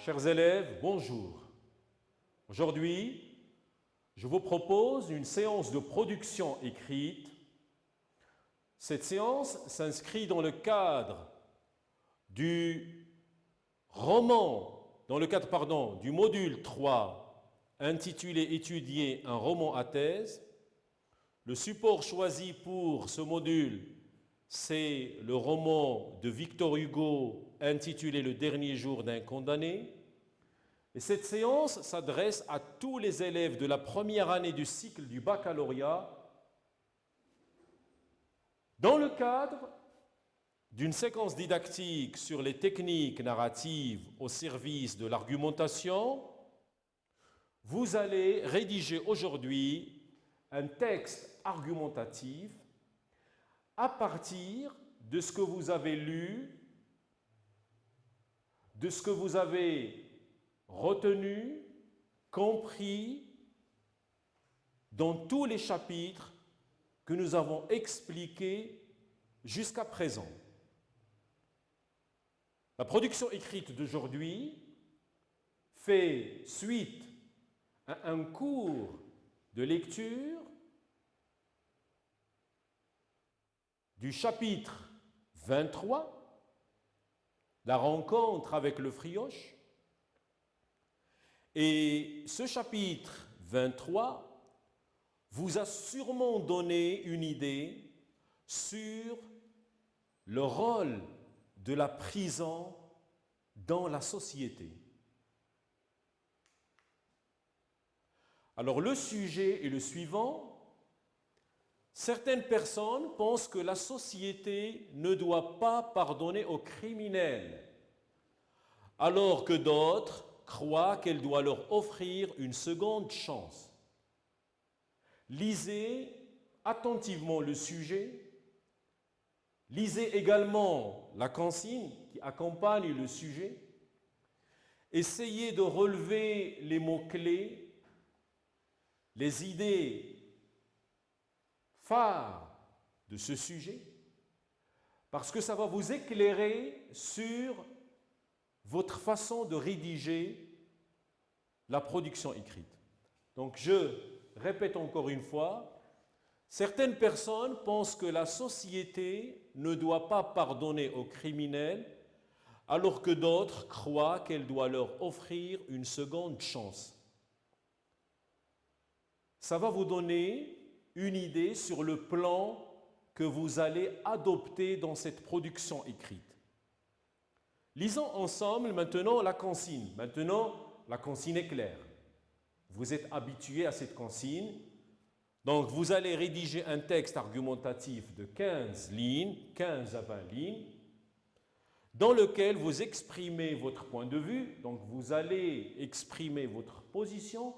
Chers élèves, bonjour. Aujourd'hui, je vous propose une séance de production écrite. Cette séance s'inscrit dans le cadre du du module 3 intitulé « Étudier un roman à thèse ». Le support choisi pour ce module, c'est le roman de Victor Hugo intitulé « Le dernier jour d'un condamné ». Et cette séance s'adresse à tous les élèves de la première année du cycle du baccalauréat dans le cadre d'une séquence didactique sur les techniques narratives au service de l'argumentation. Vous allez rédiger aujourd'hui un texte argumentatif à partir de ce que vous avez lu, de ce que vous avez retenu, compris dans tous les chapitres que nous avons expliqués jusqu'à présent. La production écrite d'aujourd'hui fait suite à un cours de lecture du chapitre 23, la rencontre avec le Frioche. Et ce chapitre 23 vous a sûrement donné une idée sur le rôle de la prison dans la société. Alors le sujet est le suivant. Certaines personnes pensent que la société ne doit pas pardonner aux criminels, alors que d'autres croient qu'elle doit leur offrir une seconde chance. Lisez attentivement le sujet. Lisez également la consigne qui accompagne le sujet. Essayez de relever les mots-clés, les idées phares de ce sujet, parce que ça va vous éclairer sur votre façon de rédiger la production écrite. Donc je répète encore une fois, certaines personnes pensent que la société ne doit pas pardonner aux criminels, alors que d'autres croient qu'elle doit leur offrir une seconde chance. Ça va vous donner une idée sur le plan que vous allez adopter dans cette production écrite. Lisons ensemble maintenant la consigne. Maintenant, la consigne est claire. Vous êtes habitués à cette consigne. Donc, vous allez rédiger un texte argumentatif de 15 lignes, 15 à 20 lignes, dans lequel vous exprimez votre point de vue. Donc, vous allez exprimer votre position,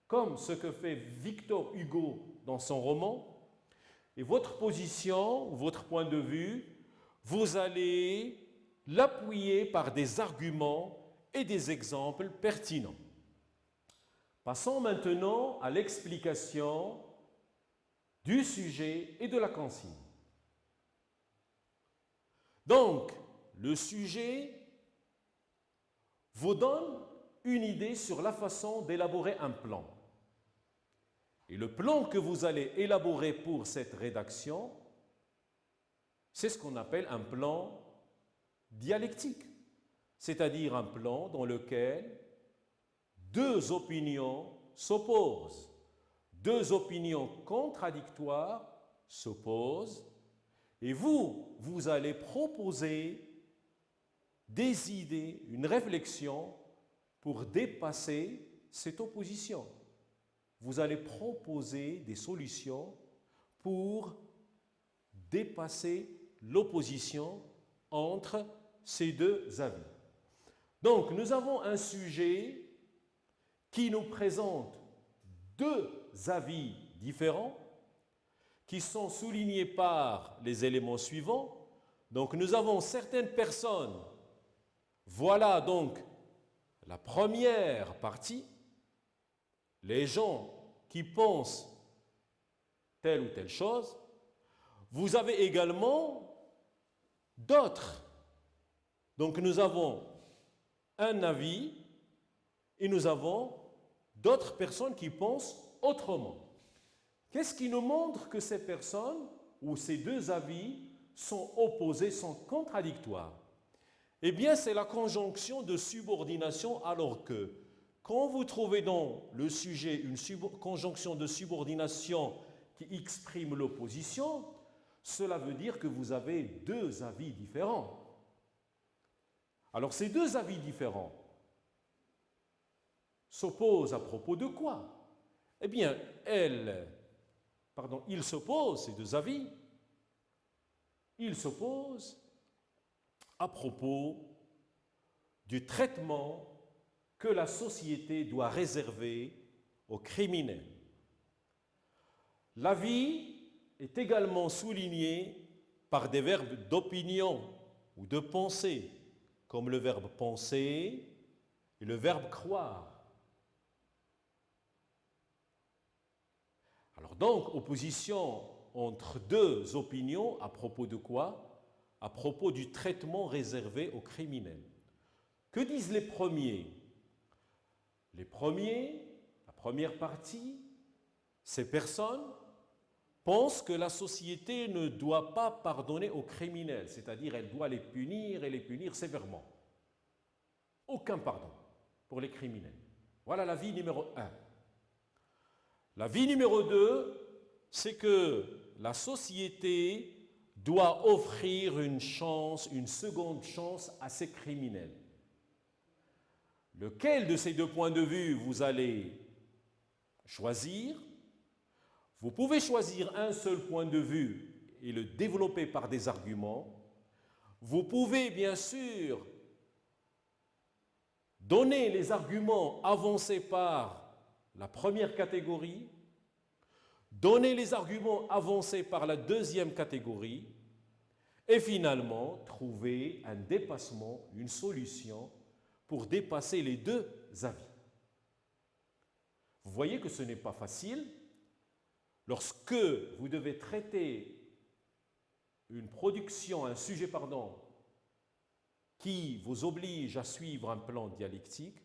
comme ce que fait Victor Hugo dans son roman. Et votre position, votre point de vue, vous allez l'appuyer par des arguments et des exemples pertinents. Passons maintenant à l'explication du sujet et de la consigne. Donc, le sujet vous donne une idée sur la façon d'élaborer un plan. Et le plan que vous allez élaborer pour cette rédaction, c'est ce qu'on appelle un plan dialectique, c'est-à-dire un plan dans lequel deux opinions s'opposent, deux opinions contradictoires s'opposent, et vous allez proposer des idées, une réflexion pour dépasser cette opposition. Vous allez proposer des solutions pour dépasser l'opposition entre ces deux avis. Donc, nous avons un sujet qui nous présente deux avis différents qui sont soulignés par les éléments suivants. Donc, nous avons certaines personnes. Voilà donc la première partie. Les gens qui pensent telle ou telle chose. Vous avez également d'autres. Donc nous avons un avis et nous avons d'autres personnes qui pensent autrement. Qu'est-ce qui nous montre que ces personnes ou ces deux avis sont opposés, sont contradictoires? Eh bien, c'est la conjonction de subordination, alors que quand vous trouvez dans le sujet une conjonction de subordination qui exprime l'opposition, cela veut dire que vous avez deux avis différents. Alors, ces deux avis différents s'opposent à propos de quoi? Eh bien, ils s'opposent, ces deux avis, ils s'opposent à propos du traitement que la société doit réserver aux criminels. L'avis est également souligné par des verbes d'opinion ou de pensée, comme le verbe penser et le verbe croire. Alors donc, opposition entre deux opinions à propos de quoi? À propos du traitement réservé aux criminels. Que disent les premiers? Les premiers, la première partie, ces personnes pensent que la société ne doit pas pardonner aux criminels, c'est-à-dire elle doit les punir et les punir sévèrement. Aucun pardon pour les criminels. Voilà l'avis numéro 1. L'avis numéro 2, c'est que la société doit offrir une chance, une seconde chance à ces criminels. Lequel de ces deux points de vue vous allez choisir? Vous pouvez choisir un seul point de vue et le développer par des arguments. Vous pouvez bien sûr donner les arguments avancés par la première catégorie, donner les arguments avancés par la deuxième catégorie et finalement trouver un dépassement, une solution pour dépasser les deux avis. Vous voyez que ce n'est pas facile. Lorsque vous devez traiter une production, un sujet, qui vous oblige à suivre un plan dialectique,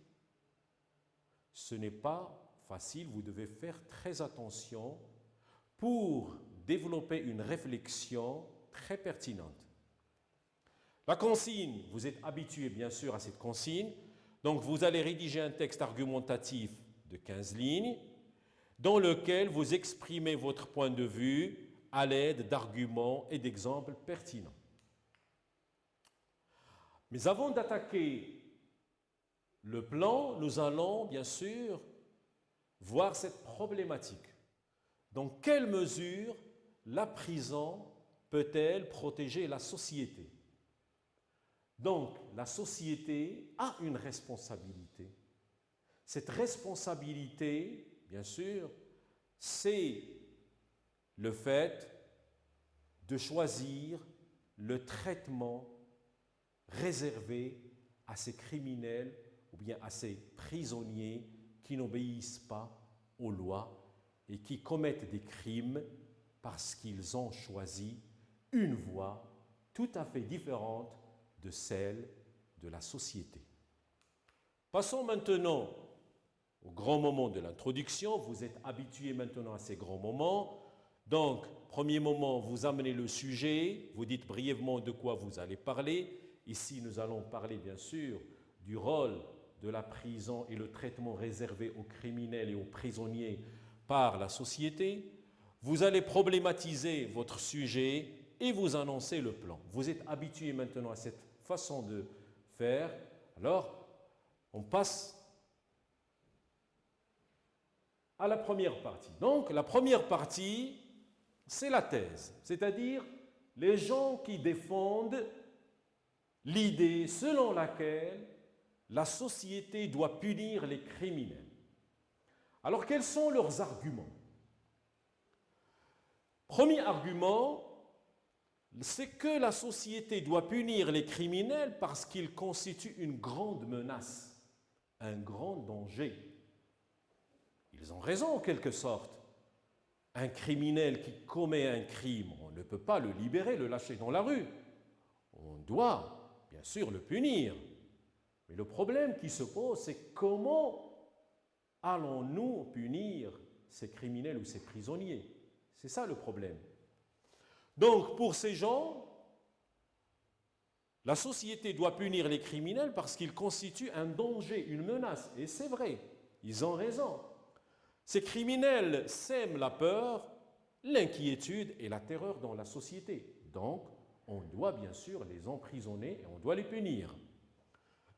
ce n'est pas facile, vous devez faire très attention pour développer une réflexion très pertinente. La consigne, vous êtes habitué bien sûr à cette consigne, donc vous allez rédiger un texte argumentatif de 15 lignes dans lequel vous exprimez votre point de vue à l'aide d'arguments et d'exemples pertinents. Mais avant d'attaquer le plan, nous allons bien sûr voir cette problématique. Dans quelle mesure la prison peut-elle protéger la société? Donc, la société a une responsabilité. Cette responsabilité, bien sûr, c'est le fait de choisir le traitement réservé à ces criminels ou bien à ces prisonniers qui n'obéissent pas aux lois et qui commettent des crimes parce qu'ils ont choisi une voie tout à fait différente de celle de la société. Passons maintenant au grand moment de l'introduction. Vous êtes habitués maintenant à ces grands moments. Donc, premier moment, vous amenez le sujet, vous dites brièvement de quoi vous allez parler. Ici, nous allons parler bien sûr du rôle de la prison et le traitement réservé aux criminels et aux prisonniers par la société. Vous allez problématiser votre sujet et vous annoncer le plan. Vous êtes habitués maintenant à cette façon de faire. Alors, on passe à la première partie. Donc, la première partie, c'est la thèse, c'est-à-dire les gens qui défendent l'idée selon laquelle la société doit punir les criminels. Alors, quels sont leurs arguments? Premier argument, c'est que la société doit punir les criminels parce qu'ils constituent une grande menace, un grand danger. Ils ont raison en quelque sorte. Un criminel qui commet un crime, on ne peut pas le libérer, le lâcher dans la rue. On doit, bien sûr, le punir. Mais le problème qui se pose, c'est comment allons-nous punir ces criminels ou ces prisonniers? C'est ça le problème. Donc, pour ces gens, la société doit punir les criminels parce qu'ils constituent un danger, une menace. Et c'est vrai, ils ont raison. Ces criminels sèment la peur, l'inquiétude et la terreur dans la société. Donc, on doit bien sûr les emprisonner et on doit les punir.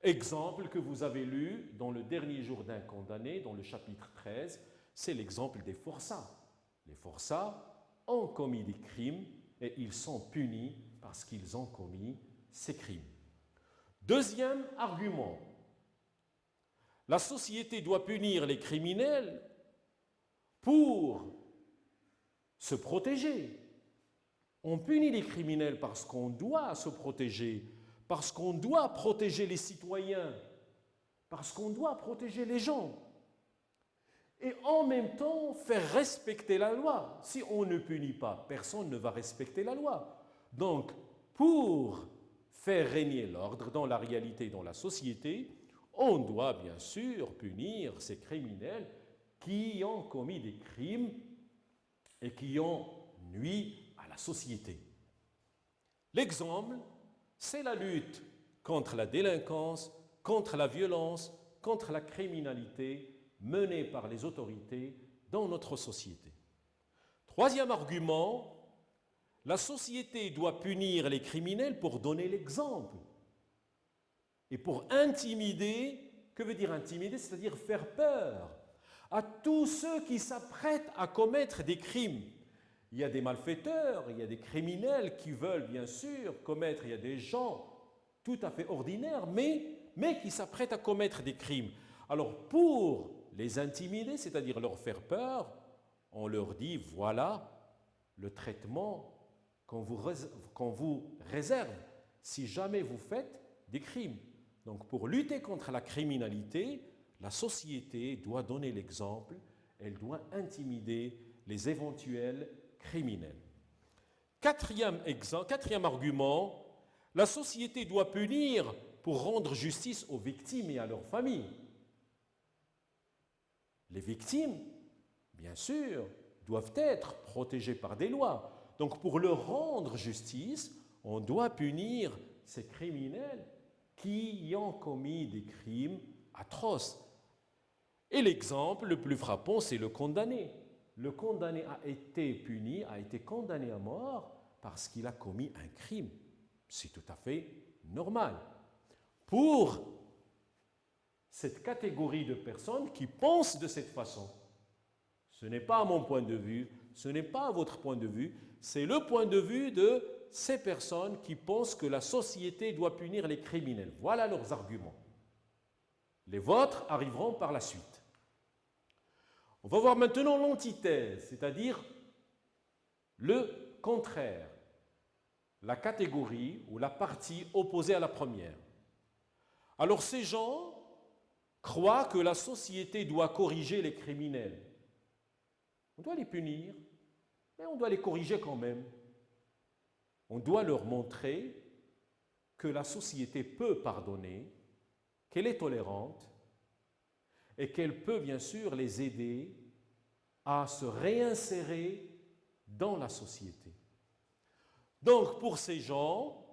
Exemple que vous avez lu dans le dernier jour d'un condamné, dans le chapitre 13, c'est l'exemple des forçats. Les forçats ont commis des crimes et ils sont punis parce qu'ils ont commis ces crimes. Deuxième argument, la société doit punir les criminels pour se protéger. On punit les criminels parce qu'on doit se protéger, parce qu'on doit protéger les citoyens, parce qu'on doit protéger les gens. Et en même temps, faire respecter la loi. Si on ne punit pas, personne ne va respecter la loi. Donc, pour faire régner l'ordre dans la réalité, dans la société, on doit bien sûr punir ces criminels qui ont commis des crimes et qui ont nui à la société. L'exemple, c'est la lutte contre la délinquance, contre la violence, contre la criminalité menée par les autorités dans notre société. Troisième argument, la société doit punir les criminels pour donner l'exemple et pour intimider. Que veut dire intimider? C'est-à-dire faire peur à tous ceux qui s'apprêtent à commettre des crimes. Il y a des malfaiteurs, il y a des criminels qui veulent bien sûr commettre, il y a des gens tout à fait ordinaires, mais qui s'apprêtent à commettre des crimes. Alors pour les intimider, c'est-à-dire leur faire peur, on leur dit voilà le traitement qu'on vous réserve si jamais vous faites des crimes. Donc pour lutter contre la criminalité, la société doit donner l'exemple, elle doit intimider les éventuels criminels. Quatrième argument, la société doit punir pour rendre justice aux victimes et à leurs familles. Les victimes, bien sûr, doivent être protégées par des lois. Donc pour leur rendre justice, on doit punir ces criminels qui ont commis des crimes atroces. Et l'exemple le plus frappant, c'est le condamné. Le condamné a été puni, a été condamné à mort parce qu'il a commis un crime. C'est tout à fait normal. Pour cette catégorie de personnes qui pensent de cette façon, ce n'est pas mon point de vue, ce n'est pas votre point de vue, c'est le point de vue de ces personnes qui pensent que la société doit punir les criminels. Voilà leurs arguments. Les vôtres arriveront par la suite. On va voir maintenant l'antithèse, c'est-à-dire le contraire, la catégorie ou la partie opposée à la première. Alors ces gens croient que la société doit corriger les criminels. On doit les punir, mais on doit les corriger quand même. On doit leur montrer que la société peut pardonner, qu'elle est tolérante et qu'elle peut bien sûr les aider à se réinsérer dans la société. Donc pour ces gens,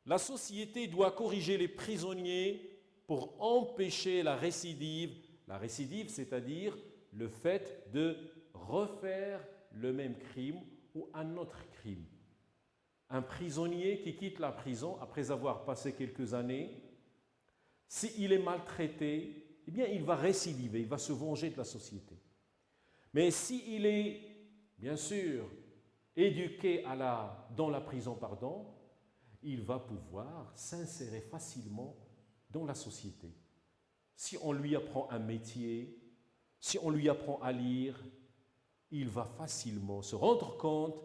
la société doit corriger les prisonniers pour empêcher la récidive. La récidive, c'est-à-dire le fait de refaire le même crime ou un autre crime. Un prisonnier qui quitte la prison après avoir passé quelques années, s'il est maltraité, eh bien il va récidiver, il va se venger de la société. Mais s'il est, bien sûr, éduqué dans la prison, il va pouvoir s'insérer facilement dans la société. Si on lui apprend un métier, si on lui apprend à lire, il va facilement se rendre compte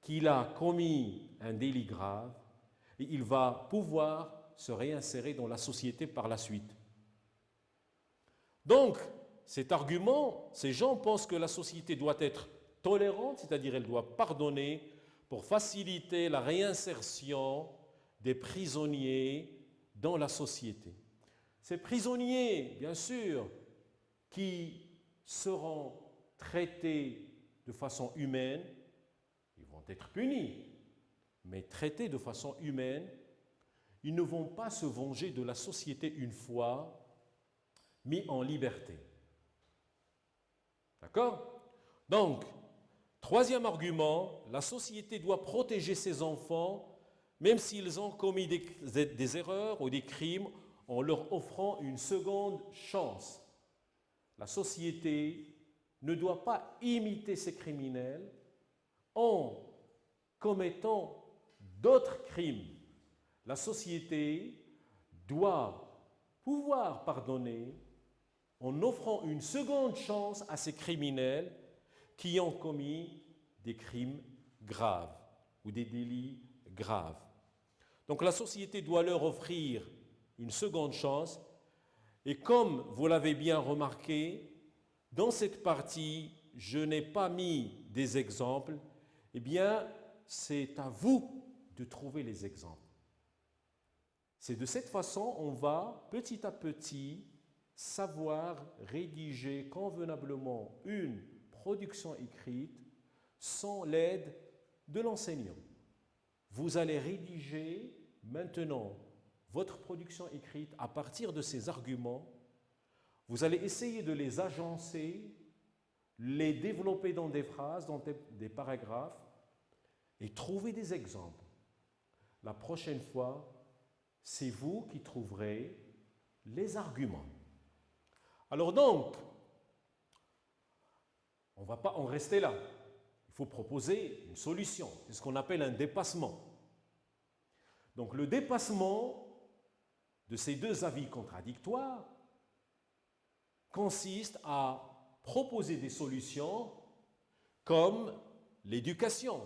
qu'il a commis un délit grave et il va pouvoir se réinsérer dans la société par la suite. Donc, cet argument, ces gens pensent que la société doit être tolérante, c'est-à-dire elle doit pardonner pour faciliter la réinsertion des prisonniers dans la société. Ces prisonniers, bien sûr, qui seront traités de façon humaine, ils vont être punis, mais traités de façon humaine, ils ne vont pas se venger de la société une fois mis en liberté. D'accord? Donc, troisième argument, la société doit protéger ses enfants, même s'ils ont commis des erreurs ou des crimes, en leur offrant une seconde chance. La société ne doit pas imiter ces criminels en commettant d'autres crimes. La société doit pouvoir pardonner en offrant une seconde chance à ces criminels qui ont commis des crimes graves ou des délits graves. Donc la société doit leur offrir une seconde chance. Et comme vous l'avez bien remarqué, dans cette partie, je n'ai pas mis des exemples. Eh bien, c'est à vous de trouver les exemples. C'est de cette façon on va petit à petit savoir rédiger convenablement une production écrite sans l'aide de l'enseignant. Vous allez rédiger maintenant votre production écrite à partir de ces arguments. Vous allez essayer de les agencer, les développer dans des phrases, dans des paragraphes et trouver des exemples. La prochaine fois, c'est vous qui trouverez les arguments. Alors donc, on ne va pas en rester là. Il faut proposer une solution. C'est ce qu'on appelle un dépassement. Donc le dépassement de ces deux avis contradictoires consiste à proposer des solutions comme l'éducation.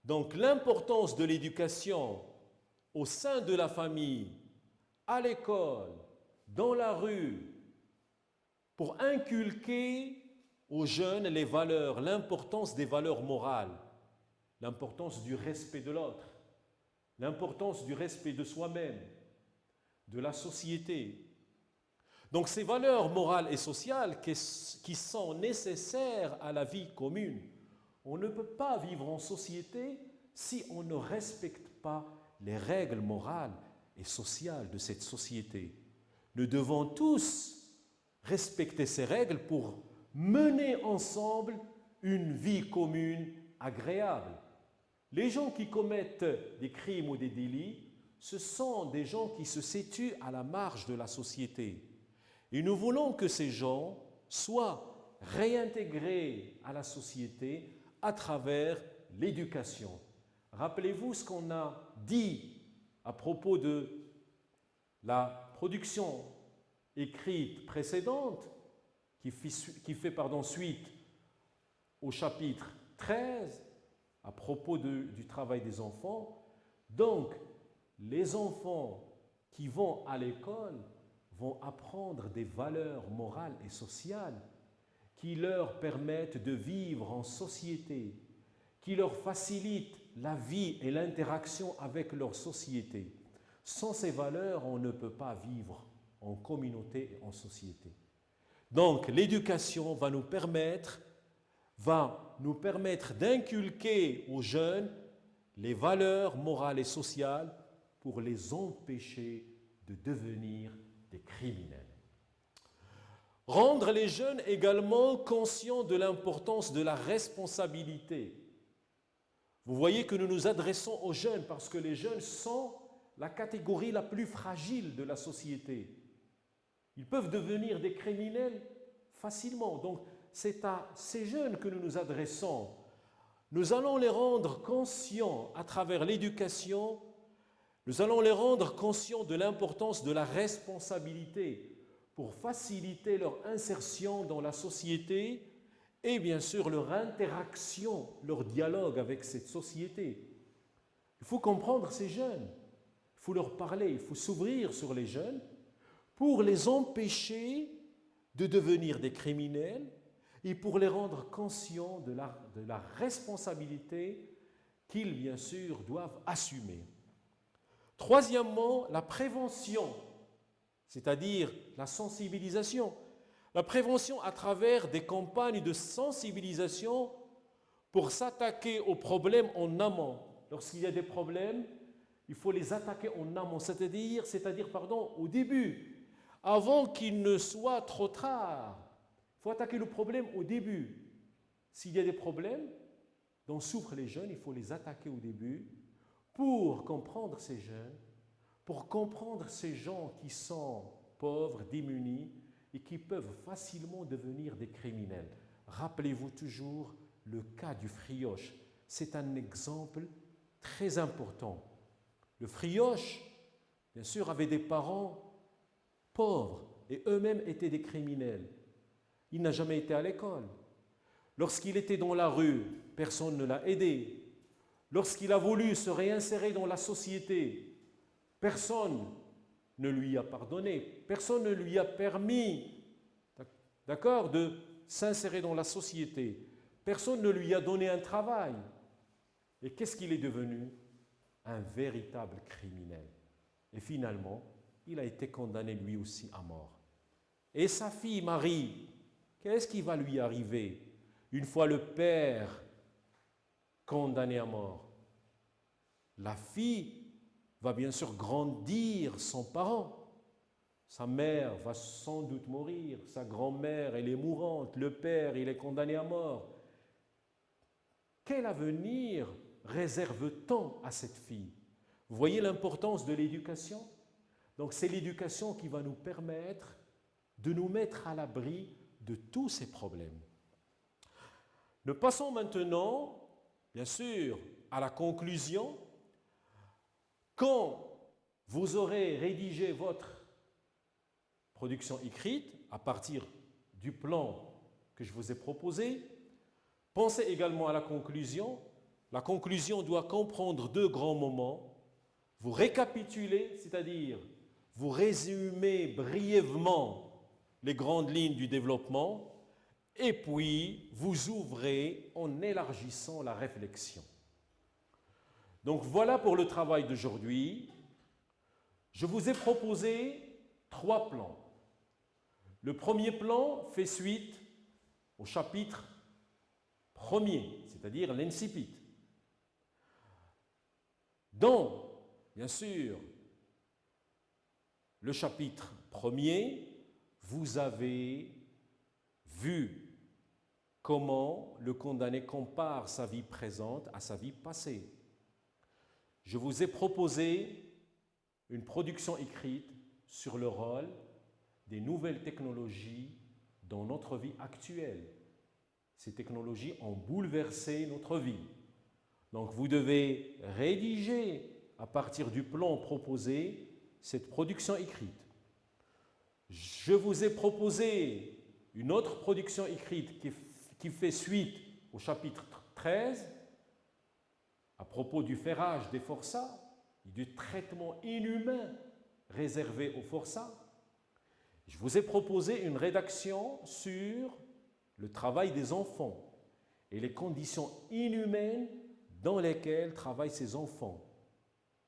Donc l'importance de l'éducation au sein de la famille, à l'école, dans la rue, pour inculquer aux jeunes les valeurs, l'importance des valeurs morales, l'importance du respect de l'autre, l'importance du respect de soi-même, de la société. Donc ces valeurs morales et sociales qui sont nécessaires à la vie commune, on ne peut pas vivre en société si on ne respecte pas les règles morales et sociales de cette société. Nous devons tous respecter ces règles pour mener ensemble une vie commune agréable. Les gens qui commettent des crimes ou des délits, ce sont des gens qui se situent à la marge de la société. Et nous voulons que ces gens soient réintégrés à la société à travers l'éducation. Rappelez-vous ce qu'on a dit à propos de la production écrite précédente qui fait suite au chapitre 13 à propos du travail des enfants. Donc, les enfants qui vont à l'école vont apprendre des valeurs morales et sociales qui leur permettent de vivre en société, qui leur facilitent la vie et l'interaction avec leur société. Sans ces valeurs, on ne peut pas vivre en communauté et en société. Donc, l'éducation va nous permettre d'inculquer aux jeunes les valeurs morales et sociales pour les empêcher de devenir des criminels. Rendre les jeunes également conscients de l'importance de la responsabilité. Vous voyez que nous nous adressons aux jeunes parce que les jeunes sont la catégorie la plus fragile de la société. Ils peuvent devenir des criminels facilement. Donc, c'est à ces jeunes que nous nous adressons. Nous allons les rendre conscients à travers l'éducation. Nous allons les rendre conscients de l'importance de la responsabilité pour faciliter leur insertion dans la société et bien sûr leur interaction, leur dialogue avec cette société. Il faut comprendre ces jeunes, il faut leur parler, il faut s'ouvrir sur les jeunes pour les empêcher de devenir des criminels et pour les rendre conscients de la responsabilité qu'ils, bien sûr, doivent assumer. Troisièmement, la prévention. c'est-à-dire la sensibilisation. La prévention à travers des campagnes de sensibilisation pour s'attaquer aux problèmes en amont. Lorsqu'il y a des problèmes, il faut les attaquer en amont, c'est-à-dire au début, avant qu'il ne soit trop tard. Il faut attaquer le problème au début. S'il y a des problèmes dont souffrent les jeunes, il faut les attaquer au début pour comprendre ces jeunes, pour comprendre ces gens qui sont pauvres, démunis et qui peuvent facilement devenir des criminels. Rappelez-vous toujours le cas du Frioche. C'est un exemple très important. Le Frioche, bien sûr, avait des parents pauvres et eux-mêmes étaient des criminels. Il n'a jamais été à l'école. Lorsqu'il était dans la rue, personne ne l'a aidé. Lorsqu'il a voulu se réinsérer dans la société, personne ne lui a pardonné, personne ne lui a permis, d'accord, de s'insérer dans la société. Personne ne lui a donné un travail. Et qu'est-ce qu'il est devenu? Un véritable criminel. Et finalement, il a été condamné lui aussi à mort. Et sa fille Marie, qu'est-ce qui va lui arriver une fois le père condamné à mort? La fille va bien sûr grandir sans parent. Sa mère va sans doute mourir, sa grand-mère, elle est mourante, le père, il est condamné à mort. Quel avenir réserve-t-on à cette fille? Vous voyez l'importance de l'éducation? Donc c'est l'éducation qui va nous permettre de nous mettre à l'abri de tous ces problèmes. Nous passons maintenant, bien sûr, à la conclusion. Quand vous aurez rédigé votre production écrite à partir du plan que je vous ai proposé, pensez également à la conclusion. La conclusion doit comprendre deux grands moments. Vous récapitulez, c'est-à-dire vous résumez brièvement les grandes lignes du développement et puis vous ouvrez en élargissant la réflexion. Donc voilà pour le travail d'aujourd'hui. Je vous ai proposé 3 plans. Le premier plan fait suite au chapitre 1er, c'est-à-dire l'incipit. Dans, bien sûr, le chapitre 1er, vous avez vu comment le condamné compare sa vie présente à sa vie passée. Je vous ai proposé une production écrite sur le rôle des nouvelles technologies dans notre vie actuelle. Ces technologies ont bouleversé notre vie. Donc vous devez rédiger à partir du plan proposé cette production écrite. Je vous ai proposé une autre production écrite qui fait suite au chapitre 13 à propos du ferrage des forçats et du traitement inhumain réservé aux forçats. Je vous ai proposé une rédaction sur le travail des enfants et les conditions inhumaines dans lesquelles travaillent ces enfants,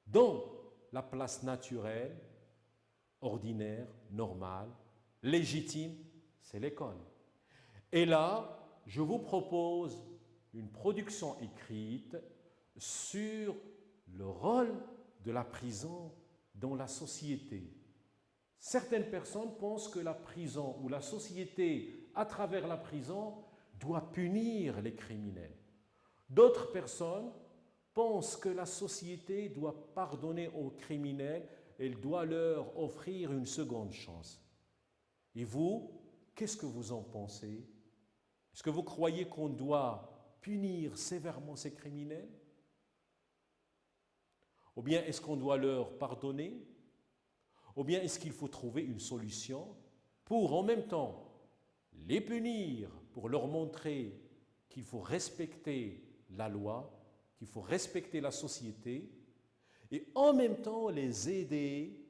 dont la place naturelle, ordinaire, normale, légitime, c'est l'école. Et là, je vous propose une production écrite sur le rôle de la prison dans la société. Certaines personnes pensent que la prison ou la société, à travers la prison, doit punir les criminels. D'autres personnes pensent que la société doit pardonner aux criminels, elle doit leur offrir une seconde chance. Et vous, qu'est-ce que vous en pensez? Est-ce que vous croyez qu'on doit punir sévèrement ces criminels? Ou bien est-ce qu'on doit leur pardonner? Ou bien est-ce qu'il faut trouver une solution pour en même temps les punir, pour leur montrer qu'il faut respecter la loi, qu'il faut respecter la société, et en même temps les aider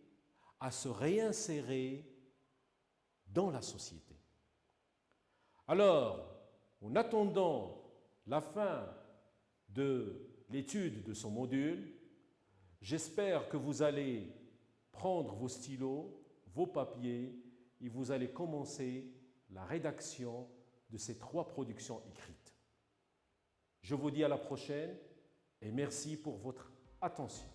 à se réinsérer dans la société. Alors, en attendant la fin de l'étude de ce module, j'espère que vous allez prendre vos stylos, vos papiers et vous allez commencer la rédaction de ces 3 productions écrites. Je vous dis à la prochaine et merci pour votre attention.